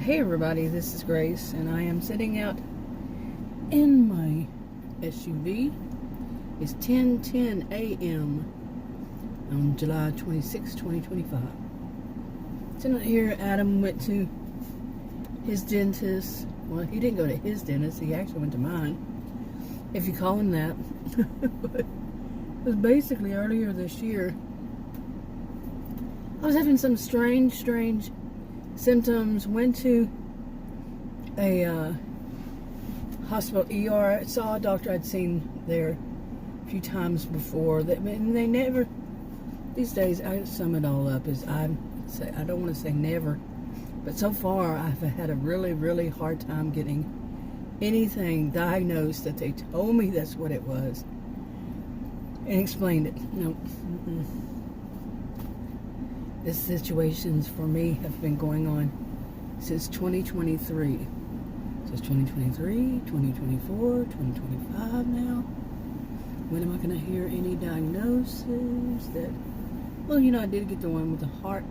Hey everybody, this is Grace, and I am sitting out in my SUV. It's 10:10 a.m. on July 26, 2025. Sitting out here, Adam went to his dentist. Well, he didn't go to his dentist, he actually went to mine, if you call him that. But it was basically earlier this year. I was having some strange symptoms. Went to a hospital ER. Saw a doctor I'd seen there a few times before. And they never, these days I sum it all up as I don't want to say never, but so far I've had a really hard time getting anything diagnosed that they told me that's what it was and explained it. No. This situations for me have been going on since 2023. So it's 2023, 2024, 2025 now. When am I going to hear any diagnoses that, well, I did get the one with the heart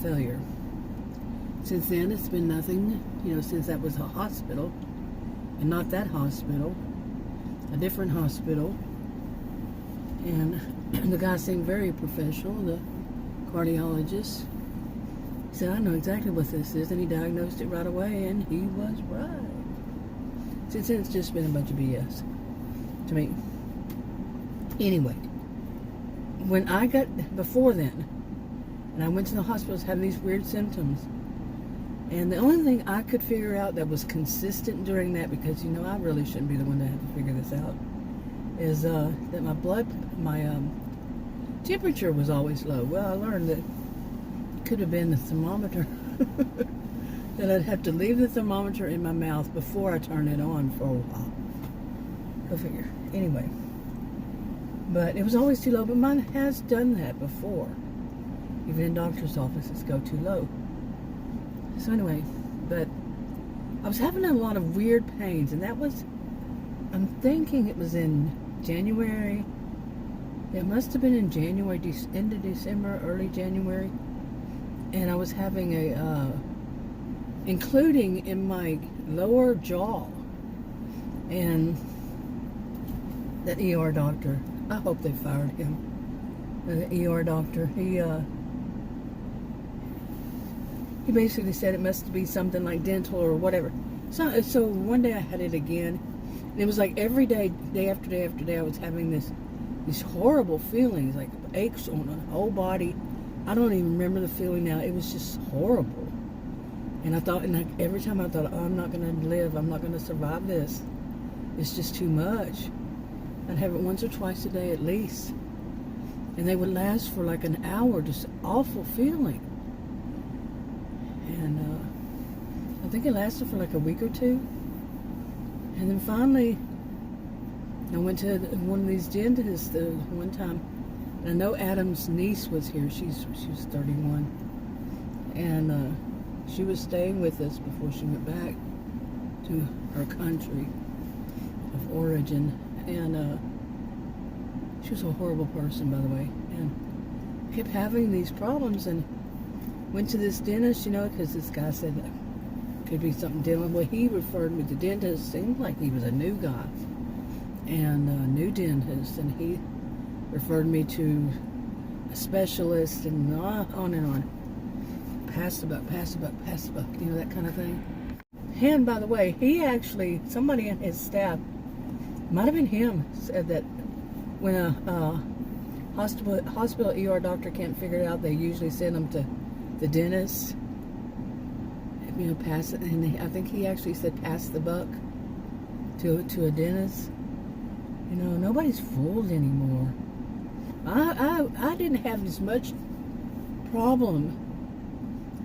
failure. Since then, it's been nothing, since that was a hospital, and not that hospital, a different hospital. And the guy seemed very professional, the cardiologist. He said, I know exactly what this is, and he diagnosed it right away, and he was right. Since then, it's just been a bunch of BS to me. Anyway, when I got, before then, and I went to the hospital, I was having these weird symptoms, and the only thing I could figure out that was consistent during that, because, I really shouldn't be the one to have to figure this out, is that my temperature was always low. Well, I learned that it could have been the thermometer. That I'd have to leave the thermometer in my mouth before I turned it on for a while. Go figure. Anyway. But it was always too low, but mine has done that before. Even in doctor's offices go too low. So anyway, but I was having a lot of weird pains, and that was, I'm thinking it was in January. It must have been in January, end of December, early January. And I was having including in my lower jaw. And that ER doctor, I hope they fired him. The ER doctor, he basically said it must be something like dental or whatever. So one day I had it again. And it was like every day, day after day after day, I was having these horrible feelings, like aches on the whole body. I don't even remember the feeling now. It was just horrible. And I thought, every time I thought, I'm not going to live, I'm not going to survive this. It's just too much. I'd have it once or twice a day at least. And they would last for like an hour, just awful feeling. And I think it lasted for like a week or two. And then finally, I went to one of these dentists one time, and I know Adam's niece was here. She was 31, and she was staying with us before she went back to her country of origin. And she was a horrible person, by the way, and kept having these problems. And went to this dentist, because this guy said that could be something dealing. Well, he referred me to dentist. Seemed like he was a new guy. And a new dentist, and he referred me to a specialist, and on and on. Pass the buck, that kind of thing. And by the way, he actually, somebody in his staff, might have been him, said that when a hospital ER doctor can't figure it out, they usually send them to the dentist. Pass it, and I think he actually said pass the buck to a dentist. Nobody's fooled anymore. I didn't have as much problem,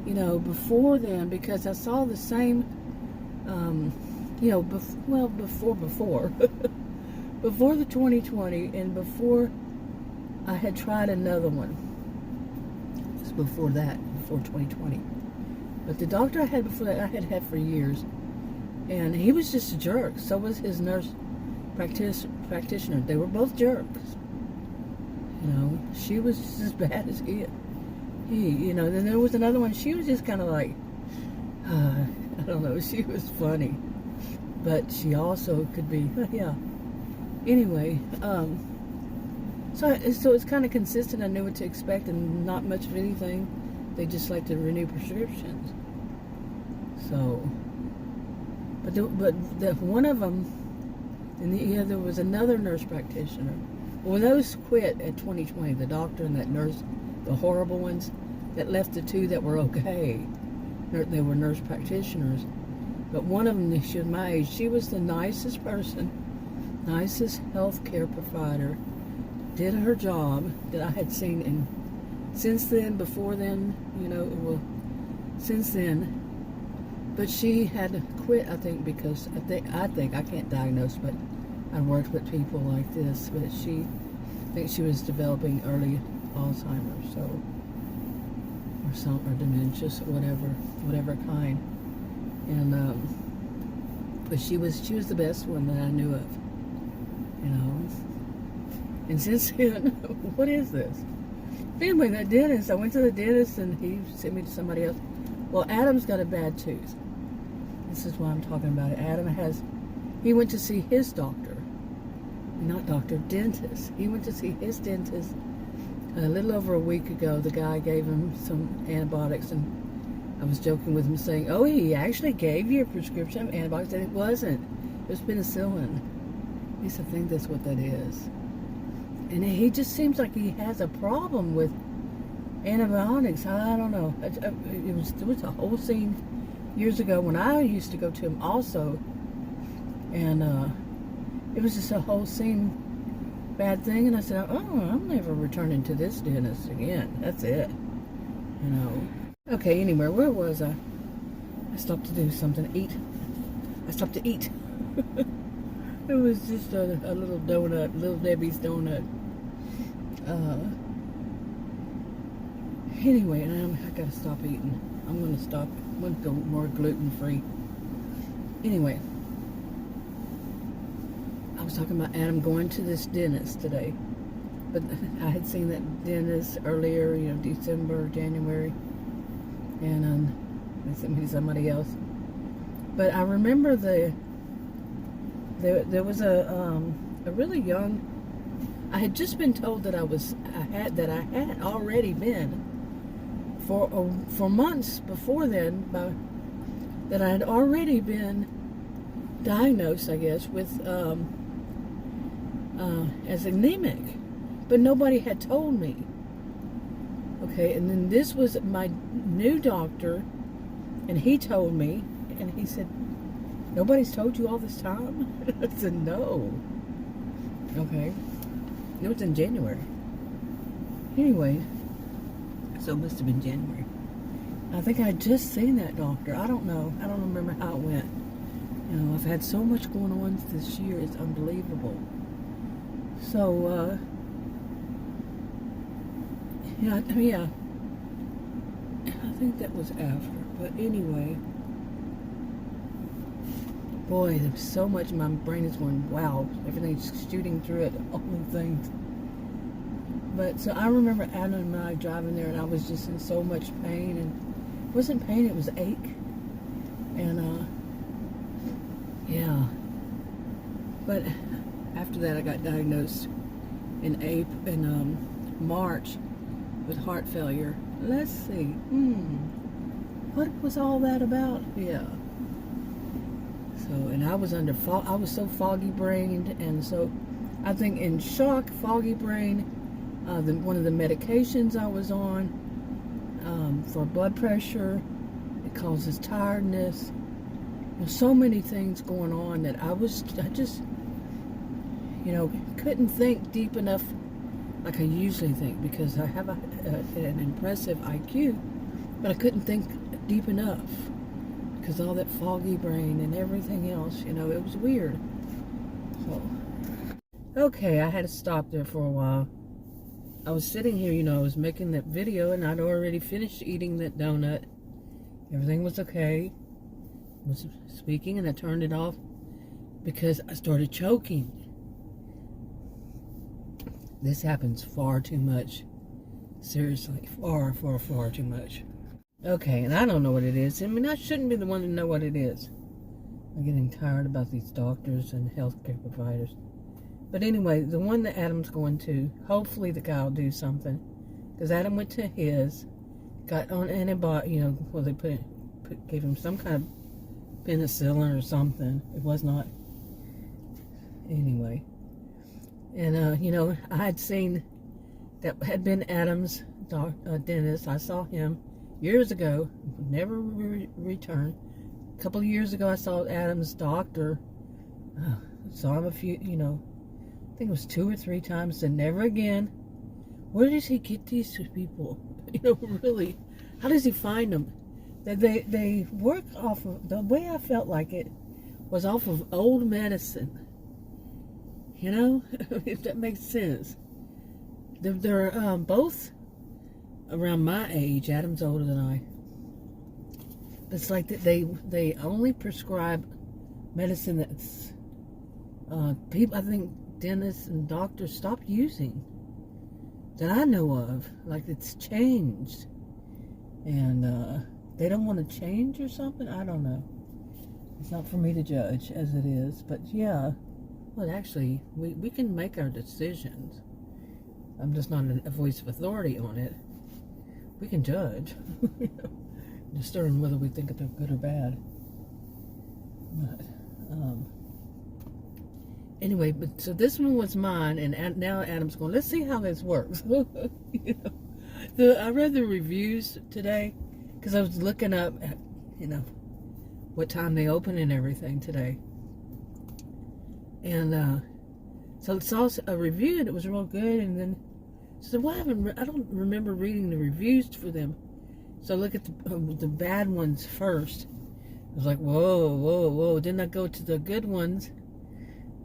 before then, because I saw the same, before before the 2020, and before I had tried another one. It was before 2020. But the doctor I had before that, I had for years, and he was just a jerk. So was his nurse practitioner. They were both jerks. She was just as bad as he. Then there was another one. She was just kind of like, I don't know, she was funny, but she also could be, yeah. Anyway, so it's kind of consistent. I knew what to expect, and not much of anything. They just like to renew prescriptions. So, but one of them, and the other was another nurse practitioner. Well, those quit at 2020. The doctor and that nurse, the horrible ones, that left the two that were okay. They were nurse practitioners. But one of them, she was my age. She was the nicest person, nicest healthcare provider. Did her job that I had seen, and since then, before then, well, since then. But she had to quit, I think, because I think I can't diagnose, but I worked with people like this. But I think she was developing early Alzheimer's, or dementia, so whatever kind. And but she was the best one that I knew of, And since then, what is this? Anyway, that dentist, I went to the dentist and he sent me to somebody else. Well, Adam's got a bad tooth. This is why I'm talking about it. He went to see his doctor. Not doctor, dentist. He went to see his dentist a little over a week ago. The guy gave him some antibiotics, and I was joking with him saying, oh, he actually gave you a prescription of antibiotics, and it wasn't. It was penicillin. He said, I think that's what that is. And he just seems like he has a problem with antibiotics. I don't know. There was a whole scene years ago when I used to go to him also, and it was just a whole scene bad thing, and I said, oh, I'm never returning to this dentist again. That's it. Okay, anyway, where was I? I stopped to do something, eat. I stopped to eat. It was just a little donut, Little Debbie's donut. Anyway, and I gotta stop eating. I'm gonna go more gluten-free. Anyway, I was talking about Adam going to this dentist today, but I had seen that dentist earlier, December, January, and they sent me to somebody else. But I remember there was a really young. I had just been told that I had already been for months before then that I had already been diagnosed, I guess, with as anemic, but nobody had told me. Okay, and then this was my new doctor, and he told me, and he said, nobody's told you all this time? I said, no. Okay. It was in January. Anyway, so it must have been January. I think I had just seen that doctor. I don't know. I don't remember how it went. I've had so much going on this year. It's unbelievable. So, yeah. I think that was after. But anyway, boy, there's so much. My brain is going, wow, everything's shooting through it, all the things. But so I remember Adam and I driving there, and I was just in so much pain, and it wasn't pain, it was ache. And yeah. But after that, I got diagnosed in March with heart failure. Let's see. What was all that about? Yeah. So, and I was I was so foggy brained, and so I think in shock, foggy brain. One of the medications I was on for blood pressure, it causes tiredness. There's so many things going on that I just couldn't think deep enough like I usually think, because I have an impressive IQ, but I couldn't think deep enough because all that foggy brain and everything else, it was weird. So, okay, I had to stop there for a while. I was sitting here, I was making that video, and I'd already finished eating that donut. Everything was okay. I was speaking, and I turned it off because I started choking. This happens far too much. Seriously, far, far, far too much. Okay, and I don't know what it is. I mean, I shouldn't be the one to know what it is. I'm getting tired about these doctors and healthcare providers. But anyway, the one that Adam's going to, hopefully the guy will do something. Because Adam went to his, got on antibiotic, well, they gave him some kind of penicillin or something. It was not. Anyway. And, I had seen, that had been Adam's dentist. I saw him years ago, never returned. A couple of years ago, I saw Adam's doctor. Saw him a few, I think it was 2 or 3 times. Said never again. Where does he get these people? Really, how does he find them? They work off of, the way I felt like it was off of old medicine. If that makes sense. They're both around my age. Adam's older than I. It's like that they only prescribe medicine that's people, I think dentists and doctors stopped using, that I know of. Like, it's changed, and they don't want to change or something. I don't know. It's not for me to judge, as it is. But yeah, well, actually, we can make our decisions. I'm just not a voice of authority on it. We can judge. Discern whether we think they're good or bad. But, anyway, so this one was mine, and now Adam's going, let's see how this works. I read the reviews today, because I was looking up at, what time they open and everything today. And so I saw a review, and it was real good, and then I said, well, I don't remember reading the reviews for them. So I look at the bad ones first. I was like, whoa. Then I go to the good ones.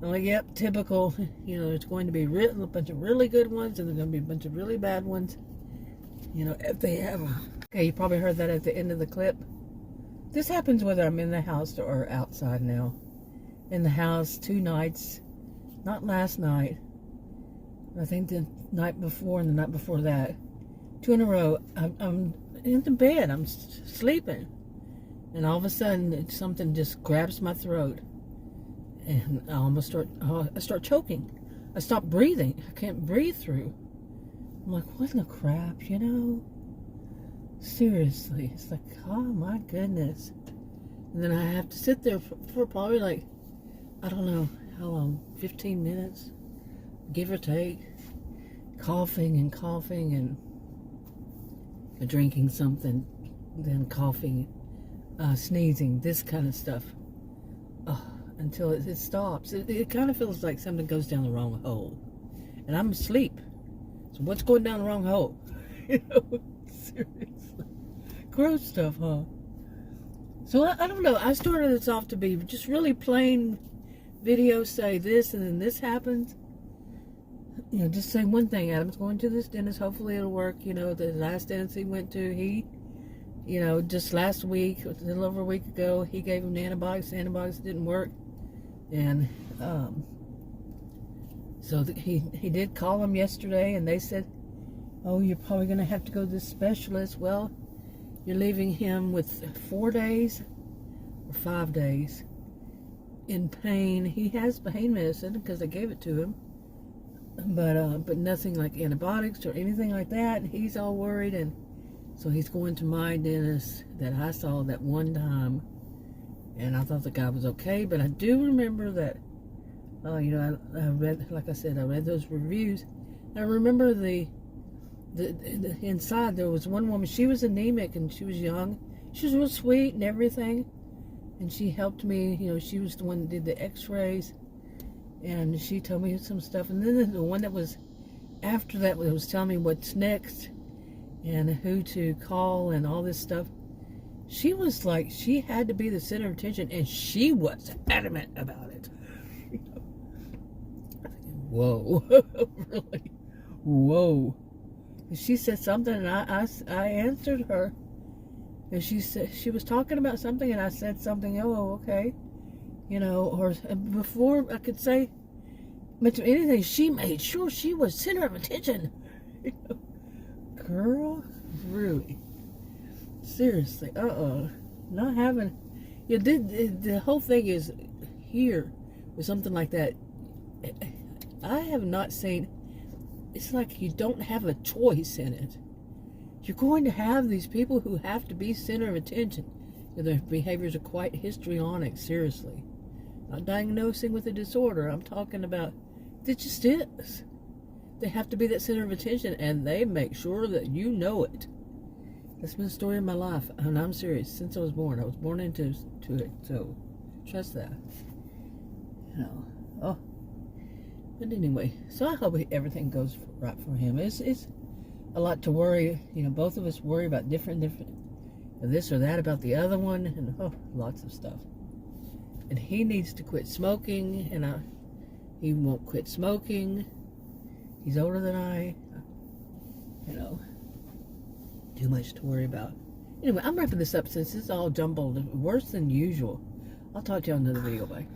I'm like, yep, typical. There's going to be a bunch of really good ones, and there's going to be a bunch of really bad ones. If they have. Okay, you probably heard that at the end of the clip. This happens whether I'm in the house or outside now. In the house 2 nights. Not last night. I think the night before and the night before that. 2 in a row. I'm in the bed. I'm sleeping. And all of a sudden, something just grabs my throat. And I almost start choking. I stop breathing. I can't breathe through. I'm like, what in the crap, Seriously. It's like, oh my goodness. And then I have to sit there for probably like, I don't know how long, 15 minutes, give or take, coughing and drinking something, then coughing, sneezing, this kind of stuff, until it stops. It kind of feels like something goes down the wrong hole, and I'm asleep. So what's going down the wrong hole? Seriously, gross stuff, huh? So I don't know. I started this off to be just really plain videos, say this and then this happens. Just say one thing. Adam's going to this dentist. Hopefully it'll work. The last dentist he went to, he, just last week, a little over a week ago, he gave him the antibiotics. The antibiotics didn't work. And so he did call him yesterday, and they said, oh, you're probably going to have to go to this specialist. Well, you're leaving him with 4 days or 5 days in pain. He has pain medicine because they gave it to him. But nothing like antibiotics or anything like that. He's all worried, and so he's going to my dentist that I saw that one time, and I thought the guy was okay. But I do remember that, I read, like I said, I read those reviews. I remember the inside there was one woman. She was anemic and she was young. She was real sweet and everything, and she helped me. She was the one that did the X-rays. And she told me some stuff. And then the one that was after that was telling me what's next and who to call and all this stuff. She was like, she had to be the center of attention, and she was adamant about it. Whoa. Really? Whoa. She said something, and I answered her. And she said, she was talking about something, and I said something. Oh, okay. Or before I could say much of anything, she made sure she was center of attention. Girl, really. Seriously, not having. Yeah, the whole thing is here with something like that. I have not seen. It's like you don't have a choice in it. You're going to have these people who have to be center of attention. Their behaviors are quite histrionic. Seriously, not diagnosing with a disorder. I'm talking about it just is. They have to be that center of attention, and they make sure that you know it. That's been the story of my life, and I'm serious. Since I was born, I was born into it. So trust that. Oh, but anyway, so I hope everything goes right for him. It's a lot to worry. Both of us worry about different this or that about the other one, and lots of stuff. And he needs to quit smoking, and he won't quit smoking. He's older than I. Too much to worry about. Anyway, I'm wrapping this up since it's all jumbled, worse than usual. I'll talk to you on another video. Bye.